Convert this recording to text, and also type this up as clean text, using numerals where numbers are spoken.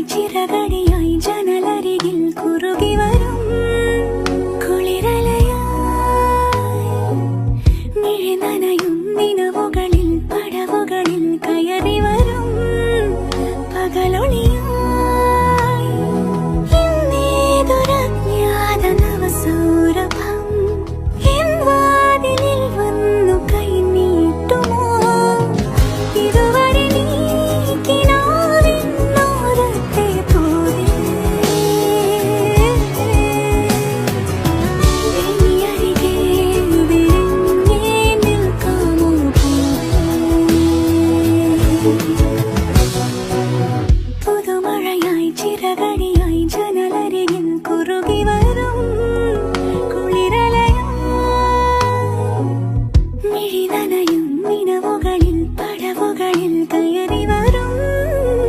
ചിറകടിയായി ജനലരികിൽ കുറുകി വരും കുളിരലയായി മിഴി നനയും നിലവുകളിൽ പടവുകളിൽ കയറി വരും പകലൊളിയായി ഇന്നേതൊരജ്ഞാത നവസൗരഭം എൻ വാതിലിൽ വന്നു കൈ നീട്ടുമോ ഇതുവരെ നീ കിനാവിന്നോരത്തെ പോലെ ഇനിയരികെ വിരിഞ്ഞേ നിൽക്കാമോ പുതുമഴയായി ചിറകടി